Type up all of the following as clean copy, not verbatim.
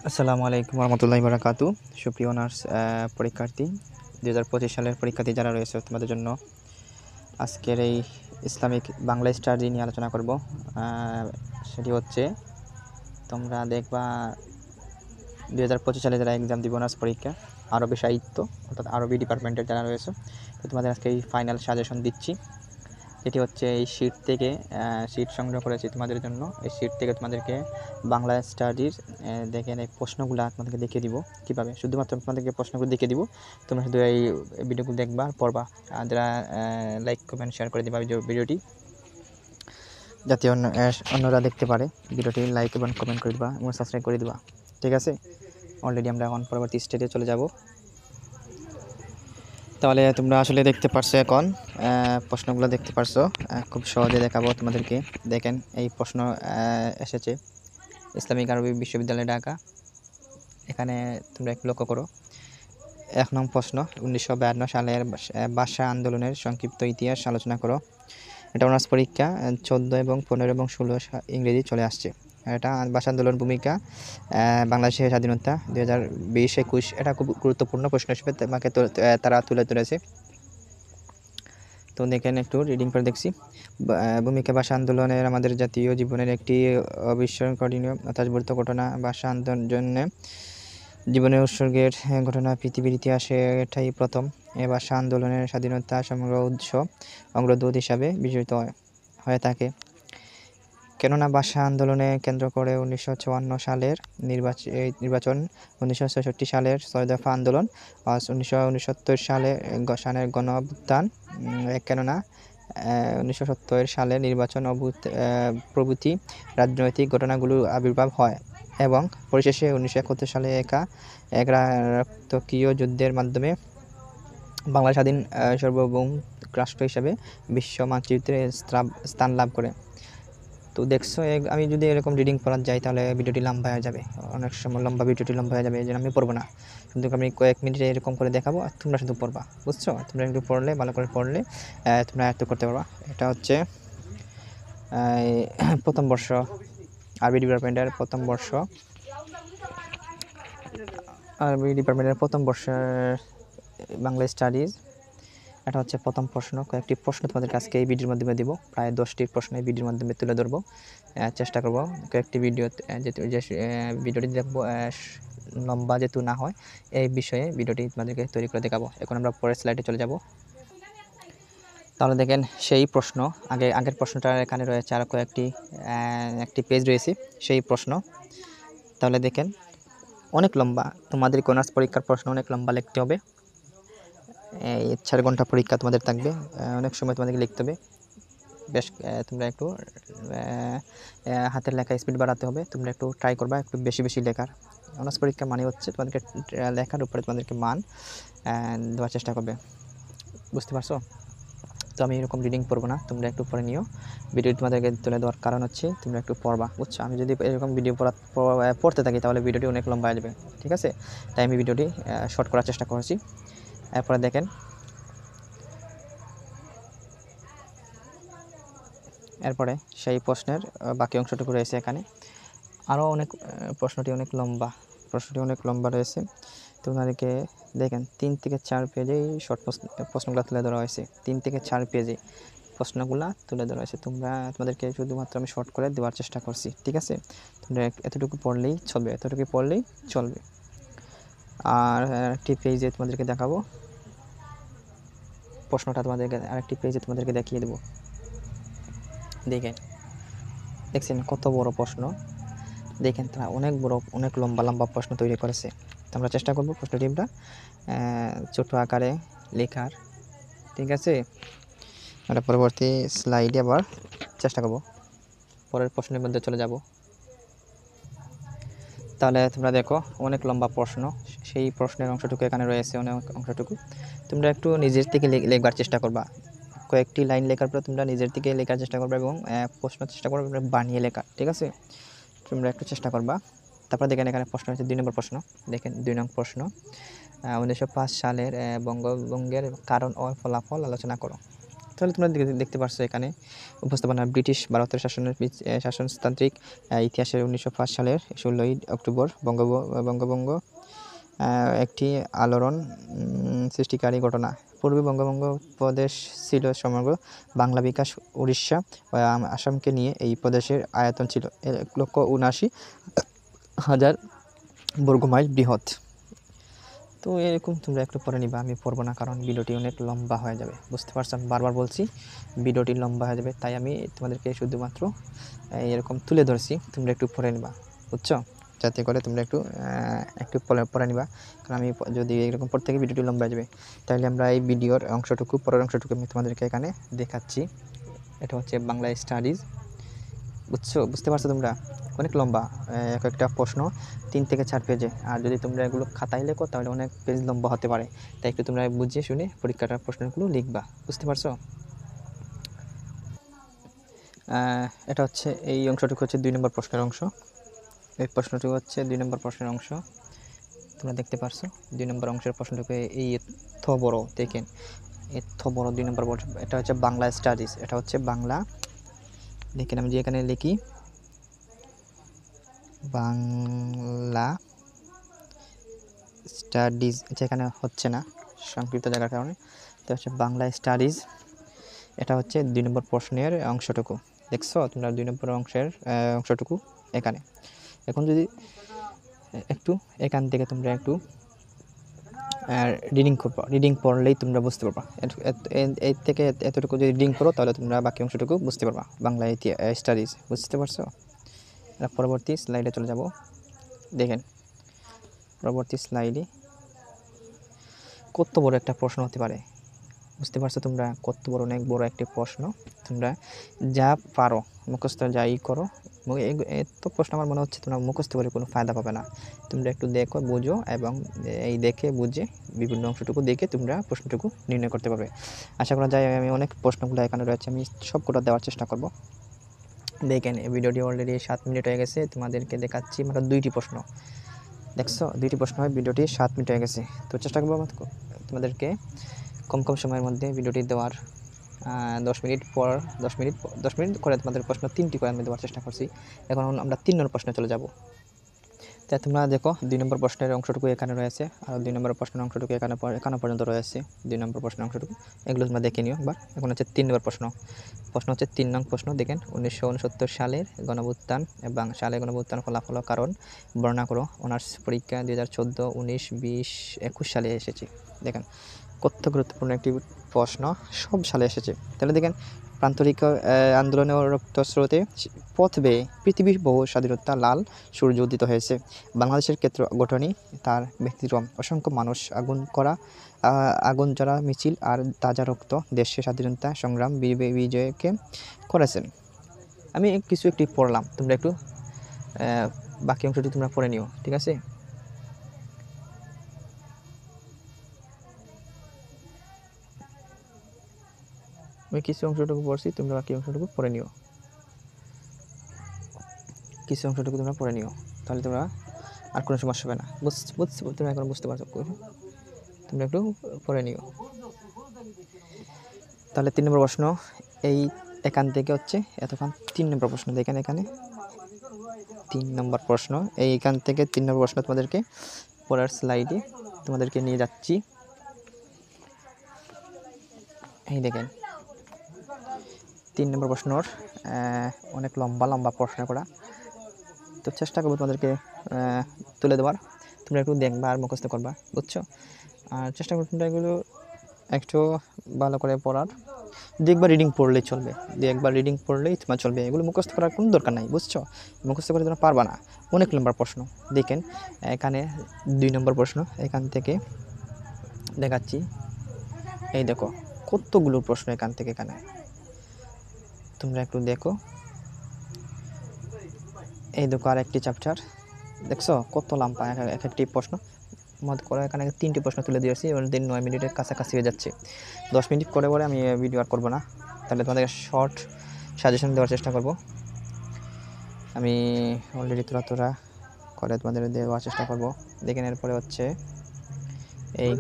আসসালামু আলাইকুম রহমতুল্লাহি বারাকাতু। সুপ্রিয় অনার্স পরীক্ষার্থী 2025 সালের পরীক্ষার্থী যারা রয়েছে তোমাদের জন্য আজকের এই ইসলামিক বাংলা স্টাডি নিয়ে আলোচনা করব। সেটি হচ্ছে তোমরা দেখবা 2025 সালে যারা এক্সাম দিবে অনার্স পরীক্ষা আরবি সাহিত্য অর্থাৎ আরবি ডিপার্টমেন্টের যারা রয়েছে, তো তোমাদের আজকে এই ফাইনাল সাজেশন দিচ্ছি। এটি হচ্ছে এই শীট থেকে শীট সংগ্রহ করেছি তোমাদের জন্য। এই শীট থেকে তোমাদেরকে বাংলা স্টাডির দেখেন এই প্রশ্নগুলো তোমাদেরকে দেখিয়ে দিব কীভাবে, শুধুমাত্র তোমাদেরকে প্রশ্নগুলো দেখিয়ে দিব। তোমরা শুধু এই ভিডিওগুলো দেখবা পড়বা, যারা লাইক কমেন্ট শেয়ার করে দিবা ভিডিওটি, যাতে অন্যরা দেখতে পারে। ভিডিওটি লাইক এবং কমেন্ট করে দিবা এবং সাবস্ক্রাইব করে দিবা, ঠিক আছে? অলরেডি আমরা এখন পরবর্তী স্টেজে চলে যাব। তাহলে তোমরা আসলে দেখতে পারছো, এখন প্রশ্নগুলো দেখতে পারছো। খুব সহজে দেখাবো তোমাদেরকে। দেখেন এই প্রশ্ন এসেছে ইসলামিক আরবি বিশ্ববিদ্যালয় ঢাকা। এখানে তোমরা একটু লক্ষ্য করো। 1 নং প্রশ্ন, 1952 সালের ভাষা আন্দোলনের সংক্ষিপ্ত ইতিহাস আলোচনা করো। এটা অনার্স পরীক্ষা 14 এবং 15 এবং 16 ইংরেজি চলে আসছে। এটা ভাষা আন্দোলন ভূমিকা বাংলাদেশের স্বাধীনতা 2020-21, এটা খুব গুরুত্বপূর্ণ প্রশ্ন হিসেবে তোমাকে তারা তুলে ধরেছে। তো দেখেন একটু রিডিং করে দেখছি। ভূমিকা ভাষা আন্দোলনের আমাদের জাতীয় জীবনের একটি অবিস্মরণীয় তাৎপর্য ঘটনা। ভাষা আন্দোলনে জীবনের উৎসর্গের ঘটনা পৃথিবীর ইতিহাসে এটাই প্রথম। এ ভাষা আন্দোলনের স্বাধীনতা সমগ্র অগ্রদূত হিসাবে বিবেচিত হয়ে থাকে। কেননা ভাষা আন্দোলনে কেন্দ্র করে 1954 সালের নির্বাচন, 1966 সালের 6 দফা আন্দোলন, 1969 সালের গণ অভ্যুত্থান, কেননা 1970 সালে নির্বাচন প্রভৃতি রাজনৈতিক ঘটনাগুলোর আবির্ভাব হয় এবং পরিশেষে 1971 সালে এক রক্তক্ষয়ী যুদ্ধের মাধ্যমে বাংলা স্বাধীন সার্বভৌম রাষ্ট্র হিসাবে বিশ্ব মানচিত্রে স্থান লাভ করে। তো দেখছো, আমি যদি এরকম রিডিং পড়া যাই তাহলে ভিডিওটি লম্বা হয়ে যাবে, অনেক সময় ভিডিওটি লম্বা হয়ে যাবে, এই জন্য আমি পড়বো না। কিন্তু আমি কয়েক মিনিটে এরকম করে দেখাবো আর তোমরা শুধু পড়বা, বুঝছো? তোমরা একটু পড়লে, ভালো করে পড়লে তোমরা আয়ত্ত করতে পারবা। এটা হচ্ছে প্রথম বর্ষ আরবি ডিপার্টমেন্টের প্রথম বর্ষের বাংলা স্টাডিজ। এটা হচ্ছে প্রথম প্রশ্ন। কয়েকটি প্রশ্ন তোমাদেরকে আজকে এই ভিডিওর মাধ্যমে দিব, প্রায় 10টি প্রশ্ন এই ভিডিওর মাধ্যমে তুলে ধরবো। চেষ্টা করব কয়েকটি ভিডিও যে ভিডিওটি দেখবো লম্বা যেহেতু না হয়, এই বিষয়ে ভিডিওটি তোমাদেরকে তৈরি করে দেখাবো। এখন আমরা পরের স্লাইডে চলে যাব। তাহলে দেখেন সেই প্রশ্ন, আগের প্রশ্নটার এখানে রয়েছে আর একটি পেজ রয়েছে সেই প্রশ্ন। তাহলে দেখেন অনেক লম্বা, তোমাদের অনার্স পরীক্ষার প্রশ্ন অনেক লম্বা লিখতে হবে। 4 ঘন্টা পরীক্ষা তোমাদের থাকবে, অনেক সময় তোমাদেরকে লিখতে হবে। বেশ তোমরা একটু হাতের লেখা স্পিড বাড়াতে হবে। তোমরা একটু ট্রাই করবা একটু বেশি বেশি লেখার। অনার্স পরীক্ষা মানে হচ্ছে তোমাদেরকে লেখার উপরে তোমাদেরকে মান দেওয়ার চেষ্টা করবে, বুঝতে পারছো? তো আমি এরকম রিডিং পড়বো না, তোমরা একটু পড়ে নিও। ভিডিও তোমাদেরকে তুলে দেওয়ার কারণ হচ্ছে তোমরা একটু পড়বা, বুঝছো? আমি যদি এরকম ভিডিও পড়তে থাকি তাহলে ভিডিওটি অনেক লম্বা হয়ে যাবে, ঠিক আছে? তাই আমি ভিডিওটি শর্ট করার চেষ্টা করেছি। এরপরে দেখেন এরপরে সেই প্রশ্নের বাকি অংশটুকু রয়েছে এখানে। আরও অনেক প্রশ্নটি অনেক লম্বা রয়েছে। তোমাদেরকে দেখেন 3 থেকে 4 পেজেই শর্ট প্রশ্নগুলো তুলে ধরা হয়েছে। 3 থেকে 4 পেজে প্রশ্নগুলো তুলে ধরা হয়েছে। তোমাদেরকে শুধুমাত্র আমি শর্ট করে দেওয়ার চেষ্টা করছি, ঠিক আছে? তোমরা এতটুকু পড়লেই চলবে। আর একটি পেজে তোমাদেরকে দেখাবো প্রশ্নটা, আরেকটি পেজে তোমাদেরকে দেখিয়ে দেবো। দেখছেন কত বড় প্রশ্ন? দেখেন তারা অনেক লম্বা প্রশ্ন তৈরি করেছে। তো আমরা চেষ্টা করবো প্রশ্নটি আমরা ছোট আকারে লেখার, ঠিক আছে? আমরা পরবর্তী স্লাইডে আবার চেষ্টা করব, পরের প্রশ্নের মধ্যে চলে যাব। তাহলে তোমরা দেখো অনেক লম্বা প্রশ্ন, সেই প্রশ্নের অংশটুকু এখানে রয়েছে, অনেক অংশটুকু তোমরা একটু নিজের থেকে লেখবার চেষ্টা করবা। কয়েকটি লাইন লেখার পর তোমরা নিজের থেকে লেখার চেষ্টা করবে এবং প্রশ্ন চেষ্টা করবে বানিয়ে লেখা, ঠিক আছে? তোমরা একটু চেষ্টা করবা। তারপর দেখেন এখানে প্রশ্ন হচ্ছে 2 নম্বর প্রশ্ন। দেখেন 2 নং প্রশ্ন, 1905 সালের বঙ্গভঙ্গের কারণ ও ফলাফল আলোচনা করো। তাহলে তোমরা দেখতে পারছো এখানে উপস্থাপনা ব্রিটিশ ভারতের শাসনতান্ত্রিক ইতিহাসের 1905 সালের 16ই অক্টোবর বঙ্গভঙ্গ একটি আলোড়ন সৃষ্টিকারী ঘটনা। পূর্বে বঙ্গভঙ্গ প্রদেশ ছিল সমগ্র বাংলা বিকাশ উড়িষ্যা ও আসামকে নিয়ে। এই প্রদেশের আয়তন ছিল 1,79,000 বর্গমাইল বৃহৎ। তো এরকম তোমরা একটু পড়ে নিবা, আমি পড়বো না কারণ ভিডিওটি অনেক লম্বা হয়ে যাবে। বুঝতে পারছো, আমি বারবার বলছি ভিডিওটি লম্বা হয়ে যাবে, তাই আমি তোমাদেরকে শুধুমাত্র এরকম তুলে ধরছি, তোমরা একটু পড়ে নিবা, বুঝছো, যাতে করে তোমরা একটু পড়ে নিবা। কারণ আমি যদি এরকম পড়তে থেকে ভিডিওটি লম্বা হয়ে যাবে, তাহলে আমরা এই ভিডিওর অংশটুকু, পরের অংশটুকু আমি তোমাদেরকে এখানে দেখাচ্ছি। এটা হচ্ছে বাংলা স্টাডিজ, বুঝতে পারছো তোমরা, অনেক লম্বা, এক একটা প্রশ্ন 3 থেকে 4 পেজে। আর যদি তোমরা এগুলো খাতায় লেখো তাহলে অনেক পেজ লম্বা হতে পারে, তাই একটু তোমরা বুঝিয়ে শুনে পরীক্ষাটার প্রশ্নগুলো লিখবা, বুঝতে পারছো। এটা হচ্ছে এই অংশটুকু হচ্ছে 2 নম্বর প্রশ্নের অংশ। এই প্রশ্নটুকু হচ্ছে 2 নম্বর প্রশ্নের অংশ, তোমরা দেখতে পারছো 2 নম্বর অংশের প্রশ্নটুকু এই এত বড়, দেখেন এত বড় 2 নম্বর প্রশ্ন। এটা হচ্ছে বাংলা স্টাডিজ, এটা হচ্ছে বাংলা, দেখেন আমি যে এখানে লিখি বাংলা স্টাডিজ, এখানে হচ্ছে না সংক্ষিপ্ত জায়গার কারণে, তো হচ্ছে বাংলা স্টাডিজ। এটা হচ্ছে 2 নম্বর প্রশ্নের অংশটুকু, দেখছো তোমরা 2 নম্বর অংশটুকু এখানে। এখন যদি একটু এখান থেকে তোমরা একটু রিডিং করবা, রিডিং পড়লেই তোমরা বুঝতে পারবা। এর থেকে এতটুকু যদি রিডিং করো তাহলে তোমরা বাকি অংশটুকু বুঝতে পারবা, বাংলা স্টাডিজ, বুঝতে পারছো। পরবর্তী স্লাইডে চলে যাব, দেখেন পরবর্তী স্লাইডে কত বড় একটা প্রশ্ন হতে পারে, বুঝতে পারছো তোমরা, কত বড়, অনেক বড় একটি প্রশ্ন। তোমরা যা পারো মুখস্থ যাই করো, এত প্রশ্ন আমার মনে হচ্ছে তোমরা মুখস্থ করে কোনো ফায়দা পাবে না। তোমরা একটু দেখো, বুঝো, এবং এই দেখে বুঝে বিভিন্ন অংশটুকু দেখে তোমরা প্রশ্নটুকু নির্ণয় করতে পারবে। আশা করা যায় আমি অনেক প্রশ্নগুলো এখানে রয়েছে, আমি সবকটা দেওয়ার চেষ্টা করব। দেখেন এই ভিডিওটি অলরেডি 7 মিনিট হয়ে গেছে, তোমাদেরকে দেখাচ্ছি মাত্র 2টি প্রশ্ন, দেখছো 2টি প্রশ্ন হয়, ভিডিওটি 7 মিনিট হয়ে গেছে। তো চেষ্টা করবো তোমাদেরকে কম সময়ের মধ্যে ভিডিওটি দেওয়ার। 10 মিনিট করে তোমাদের প্রশ্ন 3টি করে আমি দেওয়ার চেষ্টা করছি। এখন আমরা 3 নম্বর প্রশ্নে চলে যাব। তাই তোমরা দেখো 2 নম্বর প্রশ্নের অংশটুকু এখানে রয়েছে, আর 2 নম্বর প্রশ্নের অংশটুকু এখানে পর্যন্ত রয়েছে। 2 নম্বর প্রশ্নের অংশটুকু এগুলো তোমরা দেখে নিও। এবার এখন হচ্ছে 3 নম্বর প্রশ্ন হচ্ছে 3 নং প্রশ্ন। দেখেন 1969 সালের গণঅভ্যুত্থান এবং সালে গণঅভ্যুত্থান ফলাফল কারণ বর্ণনা করো। অনার্স পরীক্ষা 2014, 19, 20, 21 সালে এসেছে। দেখেন কত গুরুত্বপূর্ণ একটি প্রশ্ন, সব সালে এসেছে। তাহলে দেখেন প্রান্তরিক আন্দোলনে রক্তস্রোতে পথ বেয়ে পৃথিবীর বহু স্বাধীনতা লাল সূর্য উদিত হয়েছে। বাংলাদেশের ক্ষেত্র গঠনই তার ব্যতিক্রম। অসংখ্য মানুষ আগুন জ্বলা মিছিল আর তাজা রক্ত দেশে স্বাধীনতা সংগ্রাম বিজয়কে করেছেন। আমি একটি পড়লাম, তোমরা একটু বাকি অংশটি তোমরা পড়ে নিও, ঠিক আছে। আমি কিছু অংশটুকু পড়ছি, তোমরা বাকি অংশটুকু পড়ে নিও, কিছু অংশটুকু তোমরা পড়ে নিও, তাহলে তোমরা আর কোনো সমস্যা হবে না। তুমি এখন বুঝতে পারছো, তোমরা একটু পড়ে নিও। তাহলে 3 নম্বর প্রশ্ন এই এখান থেকে হচ্ছে এতক্ষণ 3 নম্বর প্রশ্ন, দেখেন এখানে 3 নম্বর প্রশ্ন, এইখান থেকে 3 নম্বর প্রশ্ন তোমাদেরকে পরের স্লাইডে তোমাদেরকে নিয়ে যাচ্ছি। এই দেখেন 3 নম্বর প্রশ্নর অনেক লম্বা প্রশ্ন করা, তো চেষ্টা করবো তোমাদেরকে তুলে দেওয়ার। তোমরা একটু দেখবা আর মুখস্থ করবা, বুঝছো। আর চেষ্টা করবো তোমরা এগুলো একটু ভালো করে পড়ার। 2 একবার রিডিং পড়লেই চলবে, 2 একবার রিডিং পড়লেই তোমার চলবে, এগুলো মুখস্থ করার কোনো দরকার নাই, বুঝছো। মুখস্থ করে তোমরা পারবা না, অনেক লম্বা প্রশ্ন। দেখেন এখানে 2 নম্বর প্রশ্ন, এখান থেকে দেখাচ্ছি। এই দেখো কতগুলো প্রশ্ন এখান থেকে এখানে, তোমরা একটু দেখো। এই দেখো আর একটি চ্যাপ্টার, দেখছো কত লম্বা এক একটি প্রশ্ন। মত করে এখানে 3টি প্রশ্ন তুলে দিয়েছি, এবং 9 মিনিটের কাছাকাছি হয়ে যাচ্ছে। 10 মিনিট করে আমি ভিডিও আর করবো না, তাহলে তোমাদেরকে শর্ট সাজেশন দেওয়ার চেষ্টা করব। আমি অলরেডি তোরা করে তোমাদের দেওয়ার চেষ্টা করব। দেখেন এরপরে হচ্ছে এই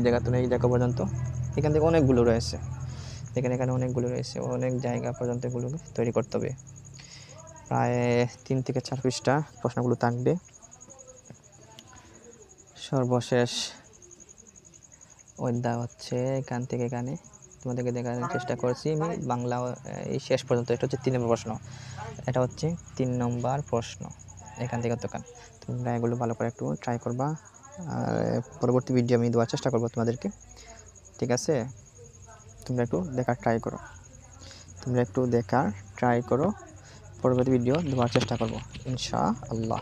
জায়গা এই জায়গা পর্যন্ত, এখান থেকে অনেকগুলো রয়েছে। দেখেন এখানে অনেকগুলো রয়েছে, অনেক জায়গা পর্যন্ত এগুলো তৈরি করতে হবে। প্রায় 3 থেকে 4 পৃষ্ঠা প্রশ্নগুলো থাকবে। সর্বশেষ অধ্যায় হচ্ছে এখান থেকে এখানে তোমাদেরকে দেখানোর চেষ্টা করছি আমি বাংলা। এই শেষ পর্যন্ত এটা হচ্ছে 3 নম্বর প্রশ্ন, এটা হচ্ছে 3 নম্বর প্রশ্ন এখান থেকে অতখান। তোমরা এগুলো ভালো করে একটু ট্রাই করবা, আর পরবর্তী ভিডিও আমি দেওয়ার চেষ্টা করবো তোমাদেরকে, ঠিক আছে? তোমরা একটু দেখার ট্রাই করো, পরবর্তী ভিডিও দেওয়ার চেষ্টা করবো ইনশাআল্লাহ।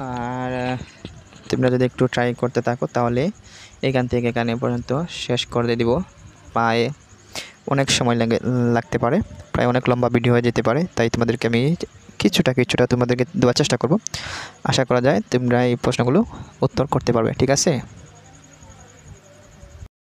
আর তোমরা যদি একটু ট্রাই করতে থাকো তাহলে এখান থেকে এখানে পর্যন্ত শেষ করে দিব। প্রায় অনেক সময় লাগতে পারে, প্রায় অনেক লম্বা ভিডিও হয়ে যেতে পারে, তাই তোমাদেরকে আমি কিছুটা তোমাদেরকে দেওয়ার চেষ্টা করব। আশা করা যায় তোমরা এই প্রশ্নগুলো উত্তর করতে পারবে, ঠিক আছে?